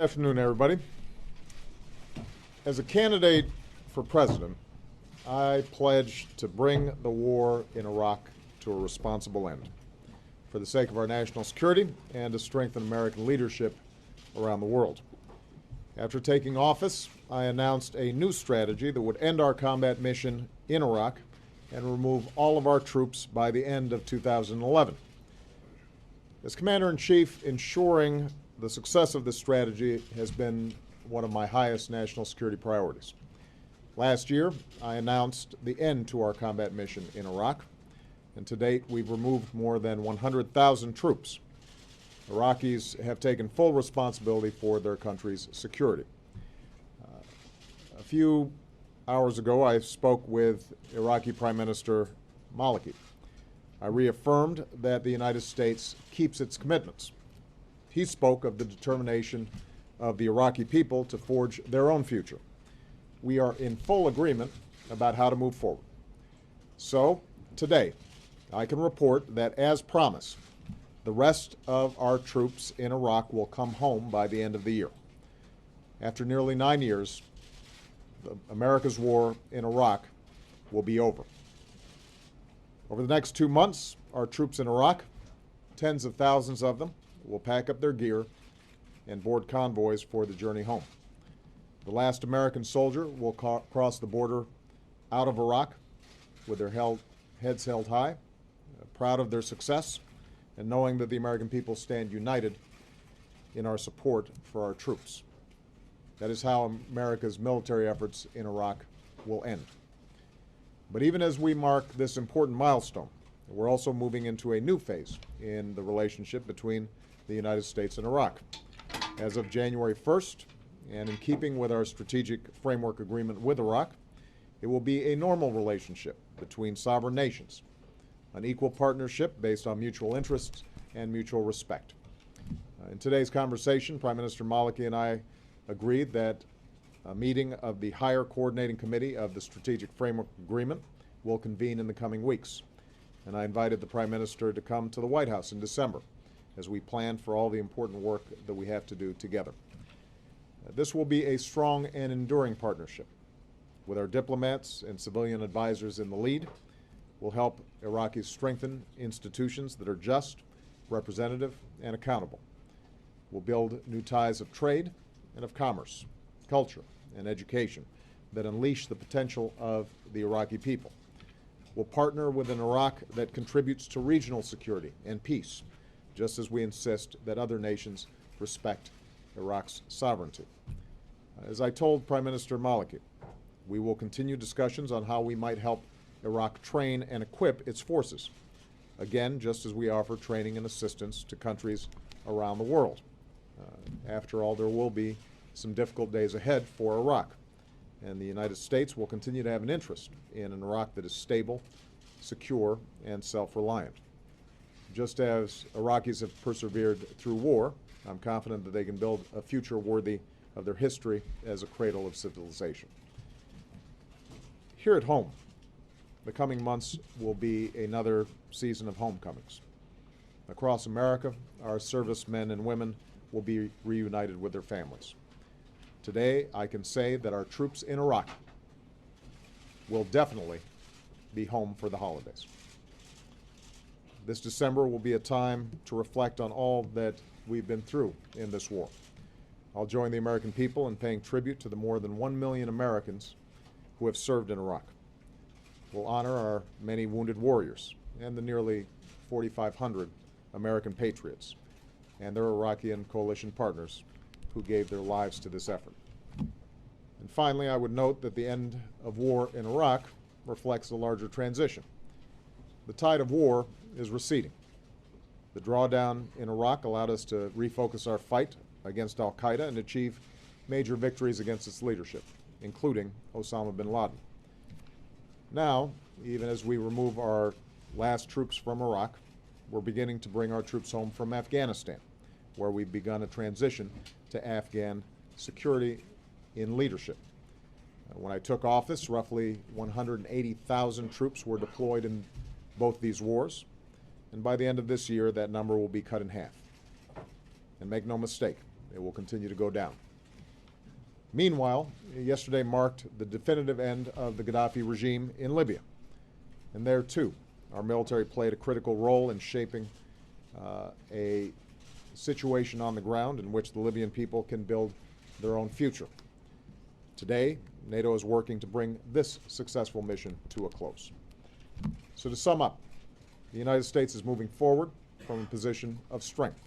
Good afternoon, everybody. As a candidate for president, I pledge to bring the war in Iraq to a responsible end for the sake of our national security and to strengthen American leadership around the world. After taking office, I announced a new strategy that would end our combat mission in Iraq and remove all of our troops by the end of 2011. As Commander-in-Chief, ensuring the success of this strategy has been one of my highest national security priorities. Last year, I announced the end to our combat mission in Iraq, and to date, we've removed more than 100,000 troops. Iraqis have taken full responsibility for their country's security. A few hours ago, I spoke with Iraqi Prime Minister Maliki. I reaffirmed that the United States keeps its commitments. He spoke of the determination of the Iraqi people to forge their own future. We are in full agreement about how to move forward. So, today, I can report that, as promised, the rest of our troops in Iraq will come home by the end of the year. After nearly 9 years, America's war in Iraq will be over. Over the next 2 months, our troops in Iraq, tens of thousands of them, will pack up their gear and board convoys for the journey home. The last American soldier will cross the border out of Iraq with their heads held high, proud of their success, and knowing that the American people stand united in our support for our troops. That is how America's military efforts in Iraq will end. But even as we mark this important milestone, we're also moving into a new phase in the relationship between the United States and Iraq. As of January 1st, and in keeping with our strategic framework agreement with Iraq, it will be a normal relationship between sovereign nations, an equal partnership based on mutual interests and mutual respect. In today's conversation, Prime Minister Maliki and I agreed that a meeting of the Higher Coordinating Committee of the Strategic Framework Agreement will convene in the coming weeks. And I invited the Prime Minister to come to the White House in December as we plan for all the important work that we have to do together. This will be a strong and enduring partnership. With our diplomats and civilian advisors in the lead, we'll help Iraqis strengthen institutions that are just, representative, and accountable. We'll build new ties of trade and of commerce, culture, and education that unleash the potential of the Iraqi people. We'll partner with an Iraq that contributes to regional security and peace, just as we insist that other nations respect Iraq's sovereignty. As I told Prime Minister Maliki, we will continue discussions on how we might help Iraq train and equip its forces, again, just as we offer training and assistance to countries around the world. After all, there will be some difficult days ahead for Iraq, and the United States will continue to have an interest in an Iraq that is stable, secure, and self-reliant. Just as Iraqis have persevered through war, I'm confident that they can build a future worthy of their history as a cradle of civilization. Here at home, the coming months will be another season of homecomings. Across America, our servicemen and women will be reunited with their families. Today, I can say that our troops in Iraq will definitely be home for the holidays. This December will be a time to reflect on all that we've been through in this war. I'll join the American people in paying tribute to the more than 1 million Americans who have served in Iraq. We'll honor our many wounded warriors and the nearly 4,500 American patriots and their Iraqi and coalition partners who gave their lives to this effort. And finally, I would note that the end of war in Iraq reflects a larger transition. The tide of war is receding. The drawdown in Iraq allowed us to refocus our fight against al-Qaeda and achieve major victories against its leadership, including Osama bin Laden. Now, even as we remove our last troops from Iraq, we're beginning to bring our troops home from Afghanistan, where we've begun a transition to Afghan security in leadership. When I took office, roughly 180,000 troops were deployed in both these wars, and by the end of this year, that number will be cut in half. And make no mistake, It will continue to go down. Meanwhile, yesterday marked the definitive end of the Gaddafi regime in Libya. And there, too, our military played a critical role in shaping a situation on the ground in which the Libyan people can build their own future. Today, NATO is working to bring this successful mission to a close. So to sum up, the United States is moving forward from a position of strength.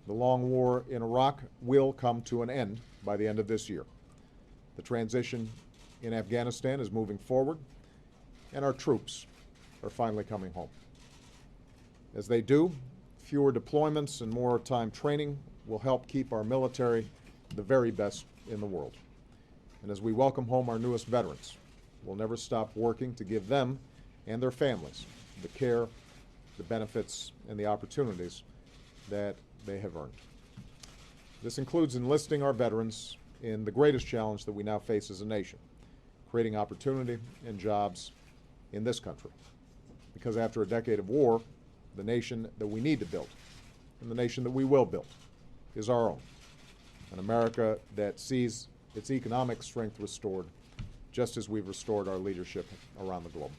The long war in Iraq will come to an end by the end of this year. The transition in Afghanistan is moving forward, and our troops are finally coming home. As they do, fewer deployments and more time training will help keep our military the very best in the world. And as we welcome home our newest veterans, we'll never stop working to give them and their families the care, the benefits, and the opportunities that they have earned. This includes enlisting our veterans in the greatest challenge that we now face as a nation, creating opportunity and jobs in this country. Because after a decade of war, the nation that we need to build, and the nation that we will build, is our own. An America that sees its economic strength restored, just as we've restored our leadership around the globe.